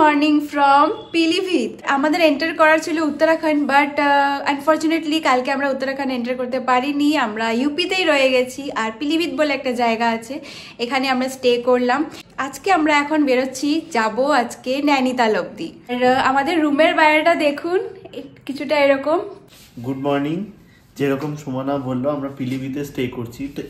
Morning from Pilibhit. আমাদের enter করার ছিল উত্তরাখণ্ড, বাট আনফর্চুনেটলি কালকে আমরা উত্তরাখণ্ড এন্টার করতে পারিনি। আমরা ইউপিতেই রয়ে গেছি। আর পিলিভিত বলে একটা জায়গা আছে, এখানে আমরা স্টে করলাম। আজকে আমরা এখন বেরোচ্ছি, যাব আজকে নৈনিতাল অব্দি। আর আমাদের রুমের বাইরেটা দেখুন, কিছুটা এরকম। Good morning. যেরকম সুমনা বললো, আমরা পিলিভিতে স্টে করছি। তো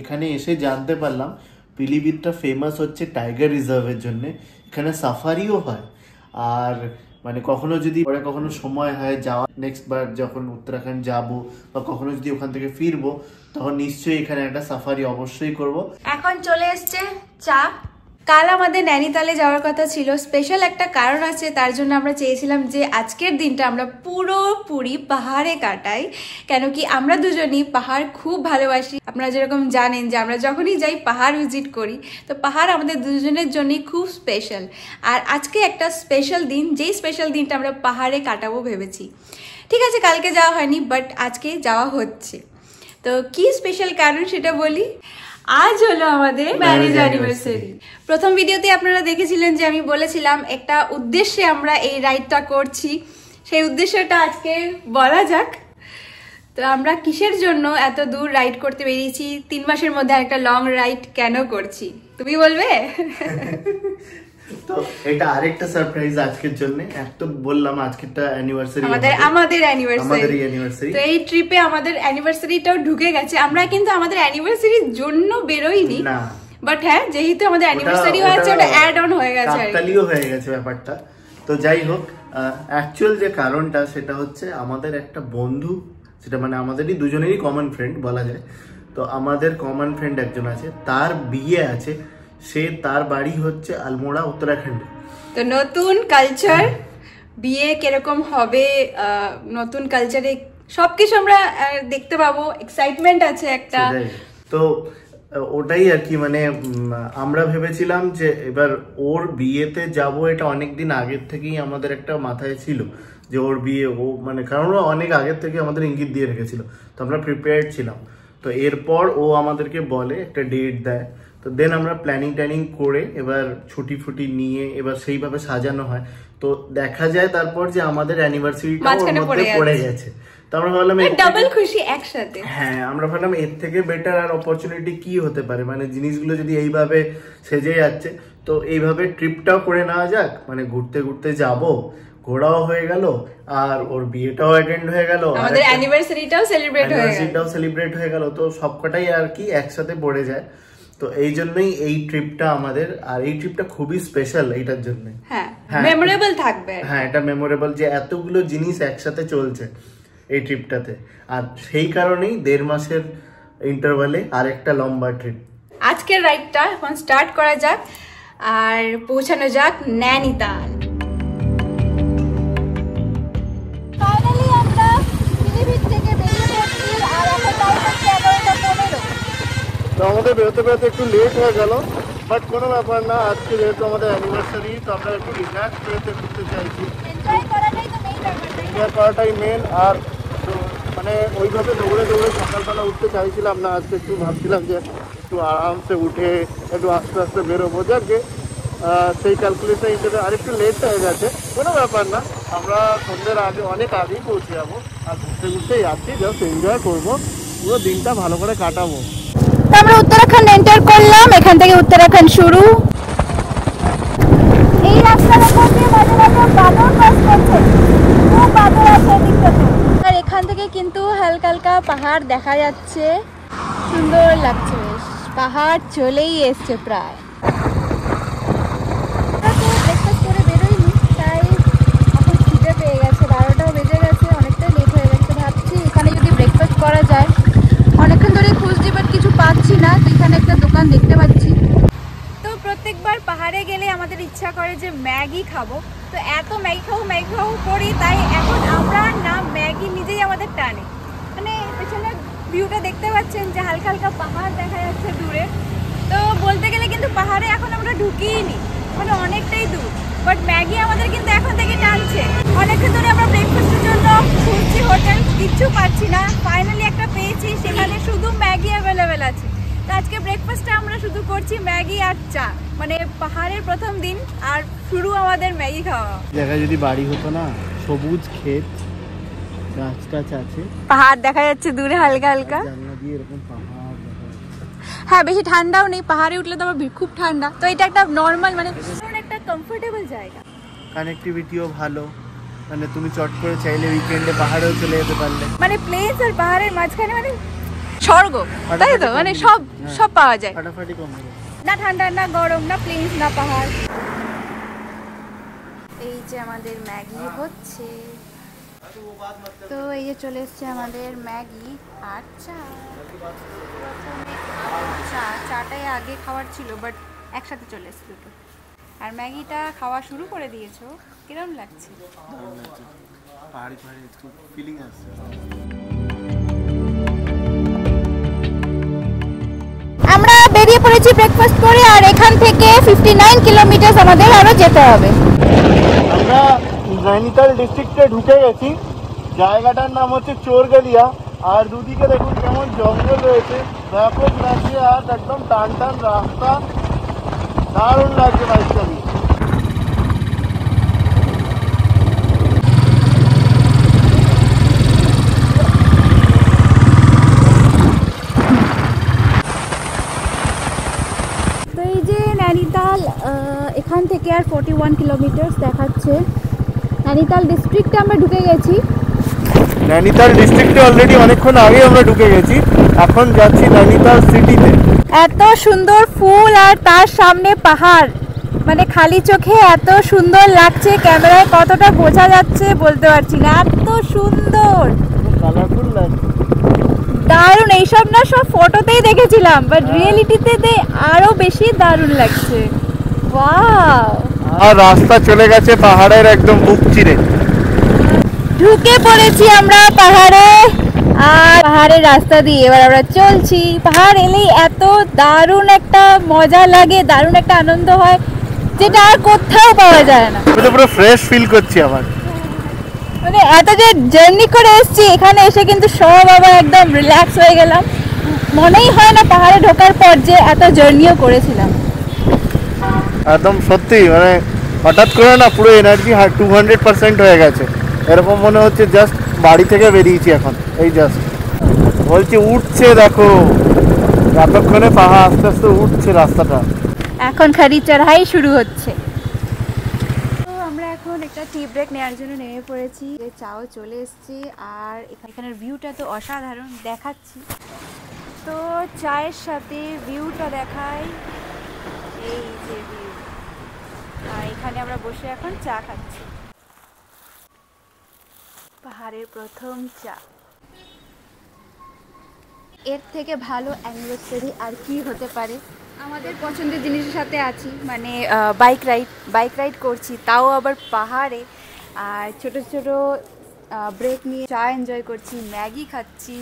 এখানে এসে জানতে পারলাম পিলিভিতটা ফেমাস হচ্ছে টাইগার রিজার্ভের জন্য। এখানে সাফারিও হয়। আর মানে কখনো যদি পরে কখনো সময় হয় যাওয়া, নেক্সট বার যখন উত্তরাখণ্ড যাব বা কখনো যদি ওখান থেকে ফিরবো, তখন নিশ্চয়ই এখানে একটা সাফারি অবশ্যই করব। এখন চলে এসছে চা। কাল আমাদের নৈনিতালে যাওয়ার কথা ছিল, স্পেশাল একটা কারণ আছে, তার জন্য আমরা চেয়েছিলাম যে আজকের দিনটা আমরা পুরোপুরি পাহাড়ে কাটাই। কেন কি আমরা দুজনই পাহাড় খুব ভালোবাসি। আপনারা যেরকম জানেন যে আমরা যখনই যাই পাহাড় ভিজিট করি, তো পাহাড় আমাদের দুজনের জন্যই খুব স্পেশাল। আর আজকে একটা স্পেশাল দিন, যেই স্পেশাল দিনটা আমরা পাহাড়ে কাটাবো ভেবেছি। ঠিক আছে, কালকে যাওয়া হয়নি, বাট আজকে যাওয়া হচ্ছে। তো কি স্পেশাল কারণ সেটা বলি। আজ হলো আমাদের ম্যারেজ অ্যানিভার্সারি। প্রথম ভিডিওতে আপনারা দেখেছিলেন যে আমি বলেছিলাম একটা উদ্দেশ্যে আমরা এই রাইডটা করছি। সেই উদ্দেশ্যটা আজকে বলা যাক। তো আমরা কিসের জন্য এত দূর রাইড করতে বেরিয়েছি, 3 মাসের মধ্যে একটা লং রাইড কেন করছি, তুমি বলবে? তো এটা আরেকটা সারপ্রাইজ আজকের জন্য। তো বললাম আজকেরটা অ্যানিভার্সারি, আমাদের অ্যানিভার্সারি। তো এই ট্রিপে আমাদের অ্যানিভার্সারিটাও ঢুকে গেছে। আমরা কিন্তু আমাদের অ্যানিভার্সারির জন্য বেরোইনি না, বাট হ্যাঁ, যেহেতু আমাদের অ্যানিভার্সারি হয়েছে, ওটা অ্যাড অন হয়ে গেছে, কাকতালীয় হয়ে গেছে ব্যাপারটা। তো যাই হোক, অ্যাকচুয়াল যে কারণটা সেটা হচ্ছে আমাদের একটা বন্ধু, সেটা মানে আমাদেরই দুজনেরই কমন ফ্রেন্ড বলা যায়। তো আমাদের কমন ফ্রেন্ড একজন আছে, তার বিয়ে আছে। সে তার বাড়ি হচ্ছে আলমোড়া, উত্তরাখণ্ডে। তো নতুন কালচার, বিয়ে কিরকম হবে, নতুন কালচারে সবকিছু আমরা দেখতে পাবো। এক্সাইটমেন্ট আছে একটা। তো ওটাই আর কি, মানে আমরা ভেবেছিলাম যে এবার ওর বিয়েতে যাব। এটা অনেকদিন আগের থেকেই আমাদের একটা মাথায় ছিল যে ওর বিয়ে, ও মানে কারণ ও অনেক আগের থেকে আমাদের ইঙ্গিত দিয়ে রেখেছিল। তো আমরা প্রিপেয়ার্ড ছিলাম। তো এরপর ও আমাদেরকে বলে, একটা ডেট দেয়। তো দেন আমরা প্ল্যানিং করে এবার ছুটি ফুটি নিয়ে এবার সেইভাবে সাজানো হয়। তো দেখা যায় তারপর যে আমাদের অ্যানিভার্সারিটা ওর মধ্যে পড়ে গেছে। তো আমরা ভাবলাম ডাবল খুশি একসাথে। হ্যাঁ, আমরা ভাবলাম এর থেকে বেটার আর অপরচুনিটি কি হতে পারে, মানে জিনিসগুলো যদি এইভাবে সেজে যাচ্ছে, তো এইভাবে ট্রিপটাও করে নেওয়া যাক। মানে ঘুরতে ঘুরতে যাব, ঘোরাও হয়ে গেল, আর ওর বিয়েটাও অ্যাটেন্ড হয়ে গেল, আমাদের অ্যানিভার্সারিটাও সেলিব্রেট হয়ে গেল। তো সবকটাই আর কি একসাথে পড়ে যায়। তো এই জন্যই এই ট্রিপটা আমাদের, আর এই ট্রিপটা খুবই স্পেশাল এইটার জন্য। হ্যাঁ, মেমোরেবল থাকবে। হ্যাঁ, এটা মেমোরেবল যে এতগুলো জিনিস একসাথে চলছে এই ট্রিপটাতে। আর সেই কারণেই 1.5 মাসের ইন্টারভালে আরেকটা লম্বা ট্রিপ। আজকের রাইডটা এখন স্টার্ট করা যাক আর পৌঁছানো যাক নৈনিতাল। ফাইনালি আমরা পিলিভিত থেকে বেরিয়ে পড়ছি, আর এখন টাইম হচ্ছে 11:15। তো আমাদের বেরোতে বেরোতে একটু লেট হয়ে গেল, বাট কোনো ব্যাপার না। আজকে যেহেতু আমাদের অ্যানিভার্সারি, তো আমরা একটু রিল্যাক্স করতে চাইছি। এনজয় করাটাই মেন। আর মানে ওইভাবে দৌড়ে সকালবেলা উঠতে চাইছিলাম না। আজকে একটু ভাবছিলাম যে একটু আরামসে উঠে একটু আস্তে আস্তে বেরোবো। যাকে সেই ক্যালকুলেশন হিসেবে আরেকটু লেট হয়ে গেছে, কোনো ব্যাপার না। আমরা সন্ধ্যের আগে অনেক আগেই পৌঁছে যাবো। আর ঘুরতেই যাচ্ছি, জাস্ট এনজয় করবো, পুরো দিনটা ভালো করে কাটাবো। আমরা উত্তরাখণ্ড এন্টার করলাম, এখান থেকে উত্তরাখণ্ড শুরু। এই রাস্তার উপর দিয়ে মাঝে মাঝে বাদল ক্রস করছে, খুব বাদল আছে দিকটাতে। আর এখান থেকে কিন্তু হালকা হালকা পাহাড় দেখা যাচ্ছে, সুন্দর লাগছে বেশ। পাহাড় চলেই এসছে প্রায়। ব্রেকফাস্ট করে বেরোইনি, তাই এখন খিদে পেয়ে গেছে। 12টাও বেজে গেছে, অনেকটাই লেট হয়ে গেছে। ভাবছি এখানে যদি ব্রেকফাস্ট করা যায়। অনেকক্ষণ ধরে খুঁজছি, বাট কিছু পাচ্ছি না। তো এখানে একটা দোকান দেখতে পাচ্ছি। তো প্রত্যেকবার পাহাড়ে গেলে আমাদের ইচ্ছা করে যে ম্যাগি খাবো। তো এত ম্যাগি খাবো করি, তাই এখন আমরা না ম্যাগি নিজেই আমাদের টানে। মানে পেছনে ভিউটা দেখতে পাচ্ছেন যে হালকা হালকা পাহাড় দেখা যাচ্ছে দূরে। তো বলতে গেলে কিন্তু পাহাড়ে এখন আমরা ঢুকিনি, মানে অনেকটাই দূর। বাট ম্যাগি আমাদের কিন্তু এখন থেকে টানছে। অনেকক্ষণ ধরে আমরা ব্রেকফাস্টের জন্য খুঁজছি হোটেল, কিচ্ছু পাচ্ছি না। ফাইনালি একটা পেয়েছি, সেখানে শুধু ম্যাগি অ্যাভেলেবেল আছে। তার আজকে ব্রেকফাস্টে আমরা শুধু করছি ম্যাগি আর চা, মানে পাহাড়ের প্রথম দিন আর শুরু আমাদের ম্যাগি খাওয়া। জায়গায় যদি বাড়ি হতো না, সবুজ ক্ষেত, গাছ টাছ আছে, পাহাড় দেখা যাচ্ছে দূরে হালকা হালকা, জানলা দিয়ে এরকম পাহাড় দেখা যাচ্ছে। হ্যাঁ বেশি ঠান্ডাও নেই, পাহাড়ে উঠলে তো আবার খুব ঠান্ডা, তো এটা একটা নর্মাল মানে একটা কমফোর্টেবল জায়গা। কানেক্টিভিটিও ভালো, মানে তুমি চট করে চাইলে উইকেন্ডে পাহাড়েও চলে যেতে পারলে, মানে প্লেনস আর পাহাড়ের মাঝখানে মানে স্বর্গ, তাই তো, মানে সব সব পাওয়া যায়, ফাটাফাটি কম হবে, না ঠান্ডা না গরম না প্লেনস না পাহাড়। এই যে আমাদের ম্যাগি হচ্ছে, তো এই যে চলে এসছে আমাদের ম্যাগি আর চা। চাটাই আগে খাওয়ার ছিল বাট একসাথে চলে এসছে দুটো, আর ম্যাগিটা খাওয়া শুরু করে দিয়েছো, কিরম লাগছে? পাহাড়ি পাহাড়ি একটু ফিলিং আসছে। আমরা বেরিয়ে পড়েছি ব্রেকফাস্ট করে, আর এখান থেকে 59 কিলোমিটার আমাদের আরো যেতে হবে। আমরা নৈনিতাল ডিস্ট্রিক্টে ঢুকে গেছি, জায়গাটার নাম হচ্ছে চোরগেলিয়া, আর দুদিকে দেখুন কেমন জঙ্গল রয়েছে, ব্যাপক লাগছে, আর একদম টান টান রাস্তা, দারুণ লাগছে বাইক চালিয়ে। তো এই যে নৈনিতাল, এখান থেকে আর 41 কিলোমিটার দেখাচ্ছে। নৈনিতাল ডিস্ট্রিক্টে আমরা ঢুকে গেছি। নৈনিতাল ডিস্ট্রিক্টে অলরেডি অনেকক্ষণ আগে আমরা ঢুকে গেছি, এখন যাচ্ছি নৈনিতাল সিটিতে। এত সুন্দর ফুল আর তার সামনে পাহাড়, মানে খালি চোখে এত সুন্দর লাগছে, ক্যামেরায় কতটা বোঝা যাচ্ছে বলতে পারছি না, এত সুন্দর কালারফুল লাগছে, দারুণ। এইসব না সব ফটোতেই দেখেছিলাম, বাট রিয়েলিটিতে আরো বেশি দারুণ লাগছে। ওয়াও, আর রাস্তা চলে গেছে পাহাড়ের একদম বুক চিরে, ঢুকে পড়েছি আমরা পাহাড়ে, আর পাহাড়ের রাস্তা দিয়ে এবার আমরা চলছি। পাহাড় এলেই এত দারুণ একটা মজা লাগে, দারুণ একটা আনন্দ হয়, যেটা আর কোথাও পাওয়া যায় না। পুরো ফ্রেশ ফিল করছি আবার, মানে এত যে জার্নি করে এসেছি, এখানে এসে কিন্তু সব আবার একদম রিল্যাক্স হয়ে গেলাম, মনেই হয় না পাহাড়ে ঢোকার পর যে এত জার্নিও করেছিলাম। একদম সত্যি, মানে হঠাৎ করে না পুরো এনার্জি 200% হয়ে গেছে, এরকম মনে হচ্ছে জাস্ট বাড়ি থেকে বেরিয়েছি এখন, এই জাস্ট বলছি উঠছে, দেখো এতক্ষণে পাহাড় আস্তে আস্তে উঠছে রাস্তাটা, এখন খালি চড়াই শুরু হচ্ছে। তো আমরা এখন একটা টি ব্রেক নেওয়ার জন্য নেমে পড়েছি, চাও চলে এসেছি, আর এখানের ভিউটা তো অসাধারণ দেখাচ্ছি, তো চায়ের সাথে ভিউটা দেখাই, এই যে ভিউ, আর এখানে আমরা বসে এখন চা খাচ্ছি, পাহাড়ের প্রথম চা। এর থেকে ভালো অ্যানিভার্সারি আর কি হতে পারে। আমাদের পছন্দের জিনিসের সাথে আছি, মানে বাইক রাইড করছি, তাও আবার পাহাড়ে, আর ছোট ছোট ব্রেক নিয়ে চা এনজয় করছি, ম্যাগি খাচ্ছি,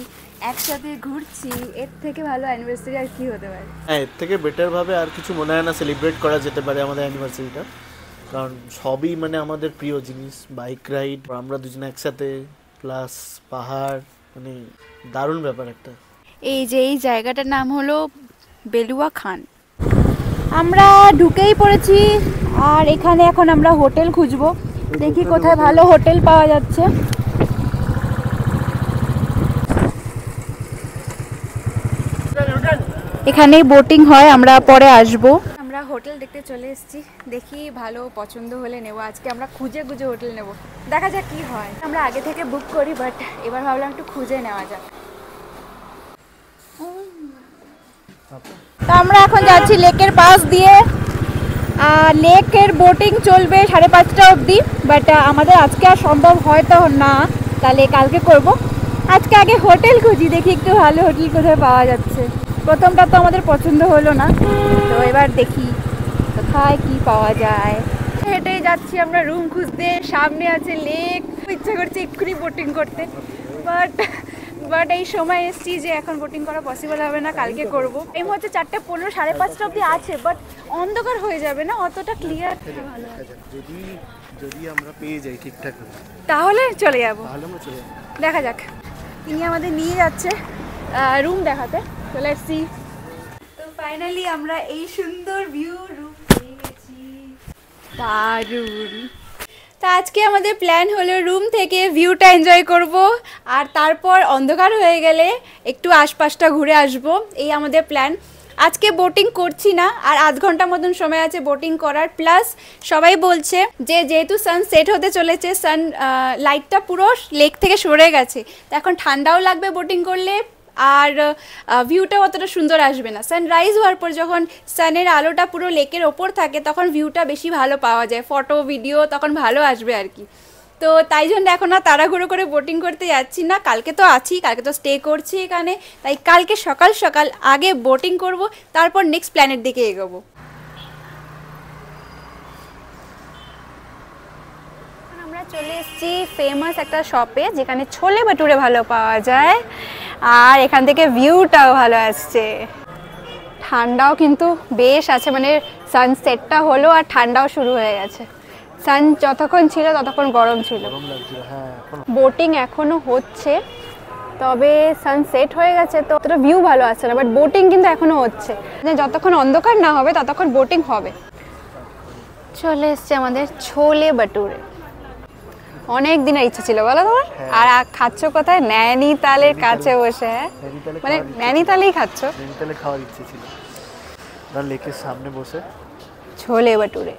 একসাথে ঘুরছি, এর থেকে ভালো অ্যানিভার্সারি আর কি হতে পারে। হ্যাঁ, এর থেকে বেটারভাবে আর কিছু মনে হয় না সেলিব্রেট করা যেতে পারে আমাদের অ্যানিভার্সারিটা, কারণ সবই মানে আমাদের প্রিয় জিনিস, বাইক রাইড, আমরা দুজনে একসাথে, প্লাস পাহাড়, মানে দারুণ ব্যাপার একটা। এই যে এই জায়গাটার নাম হলো বেলুয়া খান। আমরা ঢুকেই পড়েছি, আর এখানে এখন আমরা হোটেল খুঁজবো, দেখি কোথায় ভালো হোটেল পাওয়া যাচ্ছে। এখানেই বোটিং হয়, আমরা পরে আসবো। আমরা হোটেল দেখতে চলে এসেছি, দেখি ভালো পছন্দ হলে নেব। আজকে আমরা খুঁজে খুঁজে হোটেল নেব, দেখা যাক কি হয়। আমরা আগে থেকে বুক করি, বাট এবার ভাবলাম একটু খুঁজে নেওয়া যাক। তো আমরা এখন যাচ্ছি লেকের পাশ দিয়ে, আর লেকের বোটিং চলবে 5:30 অবধি, বাট আমাদের আজকে আর সম্ভব হয়তো না, তাহলে কালকে করব। আজকে আগে হোটেল খুঁজি, দেখি একটু ভালো হোটেল কোথায় পাওয়া যাচ্ছে। প্রথমটা তো আমাদের পছন্দ হলো না, তো এবার দেখি কোথায় কি পাওয়া যায়। হেঁটে যাচ্ছি আমরা রুম খুঁজতে, সামনে আছে লেক, ইচ্ছা করছে এক্ষুনি বোটিং করতে, বাট এই সময় এসছি যে এখন বোটিং করা পসিবল হবে না, কালকে করব। এই হচ্ছে 4:15, 5:30 অবধি আছে, বাট অন্ধকার হয়ে যাবে না, অতটা ক্লিয়ার ভালো যদি আমরা পেয়ে যাই ঠিকঠাক তাহলে চলে যাবো, তাহলে আমরা চলে যাবো। দেখা যাক। ইনি আমাদের নিয়ে যাচ্ছে রুম দেখাতে, চলে এসছি। ফাইনালি আমরা এই সুন্দর ভিউ রুম পেয়ে গেছি, দারুণ। তা আজকে আমাদের প্ল্যান হলো রুম থেকে ভিউটা এনজয় করব, আর তারপর অন্ধকার হয়ে গেলে একটু আশপাশটা ঘুরে আসব, এই আমাদের প্ল্যান। আজকে বোটিং করছি না, আর আধ ঘন্টা মতন সময় আছে বোটিং করার। প্লাস সবাই বলছে যে যেহেতু সান সেট হতে চলেছে, সান লাইটটা পুরো লেক থেকে সরে গেছে, তো এখন ঠান্ডাও লাগবে বোটিং করলে, আর ভিউটাও অতটা সুন্দর আসবে না। সানরাইজ হওয়ার পর যখন সানের আলোটা পুরো লেকের ওপর থাকে তখন ভিউটা বেশি ভালো পাওয়া যায়, ফটো ভিডিও তখন ভালো আসবে আর কি। তো তাই জন্য এখন আর তাড়াহুড়ো করে বোটিং করতে যাচ্ছি না, কালকে তো আছি, কালকে তো স্টে করছি এখানে, তাই কালকে সকাল সকাল আগে বোটিং করব, তারপর নেক্সট প্ল্যানের দিকে এগোবো। আমরা চলে এসেছি ফেমাস একটা শপে যেখানে ছোলে ভাটুরে ভালো পাওয়া যায়, আর এখান থেকে ভিউটাও ভালো আসছে। ঠান্ডাও কিন্তু বেশ আছে, মানে সানসেটটা হলো আর ঠান্ডাও শুরু হয়ে গেছে। সান যতক্ষণ ছিল ততক্ষণ গরম ছিল। বোটিং এখনো হচ্ছে, তবে সানসেট হয়ে গেছে তো অতটা ভিউ ভালো আসছে না, বাট বোটিং কিন্তু এখনো হচ্ছে, যতক্ষণ অন্ধকার না হবে ততক্ষণ বোটিং হবে। চলে এসছে আমাদের ছোলে ভাটুরে, অনেক দিনের ইচ্ছা ছিল বলো তোমার। আর খাচ্ছ কোথায়? নৈনিতালের কাছে বসে, মানে নৈনিতালেই খাচ্ছ? নৈনিতালে খাওয়ার ইচ্ছে ছিল, লেকের সামনে বসে ছোলে ভাটুরে।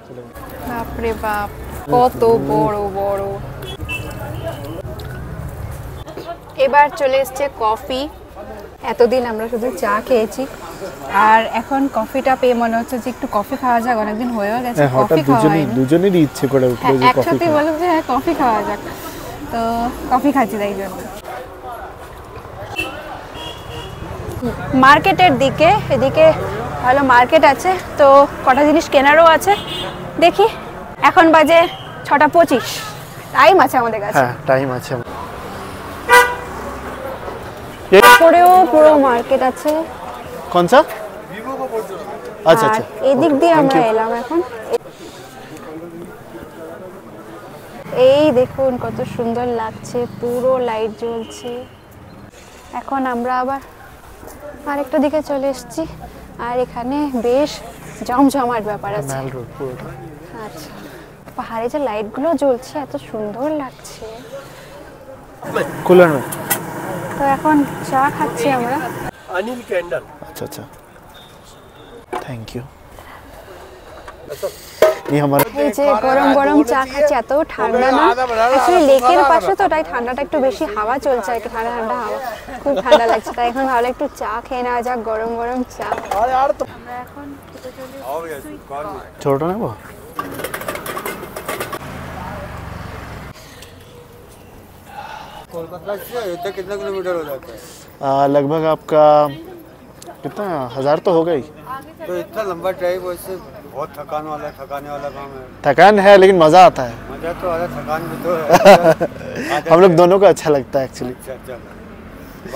বাপরে বাপ, কত বড় বড়। এবার চলে এসছে কফি। এতদিন আমরা শুধু চা খেয়েছি, আর এখন কফিটা পেয়ে মনে হচ্ছে যে একটু কফি খাওয়া যাক, অনেকদিন হয়েও গেছে কফি খাওয়া হয়নি। দুজনেরই ইচ্ছে করে উঠলো যে একসাথে বললাম যে হ্যাঁ কফি খাওয়া যাক, তো কফি খাচ্ছি তাই জন্য। মার্কেটের দিকে, এদিকে ভালো মার্কেট আছে, তো কটা জিনিস কেনারও আছে। দেখি, এখন বাজে 6:25, টাইম আছে আমাদের কাছে। হ্যাঁ টাইম আছে। পরেও পুরো মার্কেট আছে। কোন সা? আচ্ছা আচ্ছা, এদিক দিয়ে আমরা এলাম এখন। এই দেখুন কত সুন্দর লাগছে, পুরো লাইট জ্বলছে। এখন আমরা আবার আরেকটা দিকে চলে এসেছি, আর এখানে বেশ জমজমাট ব্যাপার আছে। আচ্ছা, পাহাড়ে যে লাইটগুলো জ্বলছে এত সুন্দর লাগছে। তো এখন চা খাচ্ছি আমরা। অনিল ক্যান্ডেল। আচ্ছা আচ্ছা, থ্যাংক ইউ। এই যে গরম গরম চা খাচ্ছি, এত ঠান্ডা না, অ্যাকচুয়ালি লেকের পাশে তো, তাই ঠান্ডাটা একটু বেশি, হাওয়া চলছে আর কি, ঠান্ডা ঠান্ডা হাওয়া, খুব ঠান্ডা লাগছে। তাই এখন ভালো একটু চা খেয়ে নেওয়া যাক, গরম গরম চা। আমরা এখন ছোটটা নেবো। कोलकाता से अयोध्या कितना किलोमीटर हो जाता है? लगभग आपका कितना 1000 तो होगा ही। तो इतना लंबा ड्राइव वैसे बहुत थकाने वाला काम है। थकान है लेकिन मज़ा आता है। मजा तो आता, थकान भी तो है। हम लोग दोनों को अच्छा लगता है एक्चुअली। अच्छा अच्छा,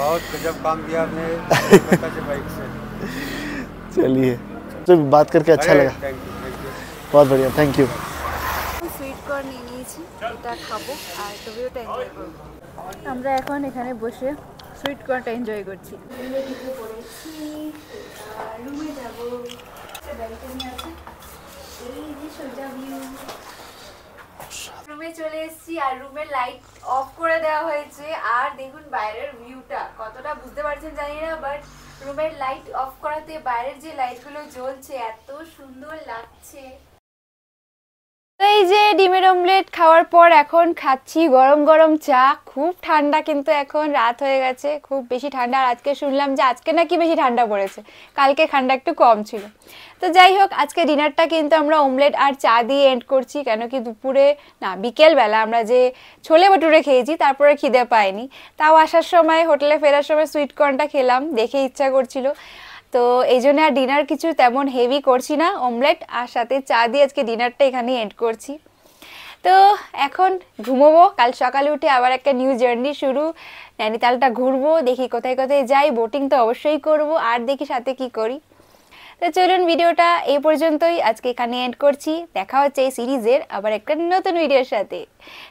बहुत गजब काम किया आपने कोलकाता से बाइक से। चलिए, तो बात करके अच्छा लगा। Thank you. बहुत बढ़िया, थैंक यू। সুইট কর্ন নিয়ে নিয়েছি, এটা খাবো আর ভিউটা এনজয় করবো। আমরা এখন এখানে বসে সুইট কর্নটা এনজয় করছি। রুমে যাবো, ব্যালকনি আছে, এই যে সোজা ভিউ। রুমে চলে এসেছি, আর রুমের লাইট অফ করে দেওয়া হয়েছে, আর দেখুন বাইরের ভিউটা কতটা বুঝতে পারছেন জানি না, বাট রুমের লাইট অফ করাতে বাইরের যে লাইটগুলো জ্বলছে এত সুন্দর লাগছে। এই যে ডিমের অমলেট খাওয়ার পর এখন খাচ্ছি গরম গরম চা। খুব ঠান্ডা কিন্তু, এখন রাত হয়ে গেছে, খুব বেশি ঠান্ডা। আর আজকে শুনলাম যে আজকে নাকি বেশি ঠান্ডা পড়েছে, কালকে ঠান্ডা একটু কম ছিল। তো যাই হোক, আজকে ডিনারটা কিন্তু আমরা অমলেট আর চা দিয়ে এন্ড করছি, কেন কি দুপুরে না বিকেলবেলা আমরা যে ছোলে ভাটুরে খেয়েছি তারপরে খিদে পাইনি। তাও আসার সময়, হোটেলে ফেরার সময় সুইট কর্নটা খেলাম, দেখে ইচ্ছা করছিল, তো এই জন্য আর ডিনার কিছু তেমন হেভি করছি না, অমলেট আর সাথে চা দিয়ে আজকে ডিনারটা এখানে এন্ড করছি। তো এখন ঘুমোবো, কাল সকালে উঠে আবার একটা নিউ জার্নি শুরু, নৈনিতালটা ঘুরবো, দেখি কোথায় কোথায় যাই, বোটিং তো অবশ্যই করব, আর দেখি সাথে কি করি। তো চলুন, ভিডিওটা এই পর্যন্তই, আজকে এখানে এন্ড করছি। দেখা হচ্ছে এই সিরিজের আবার একটা নতুন ভিডিওর সাথে।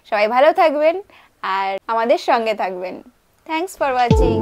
সবাই ভালো থাকবেন আর আমাদের সঙ্গে থাকবেন। Thanks for watching.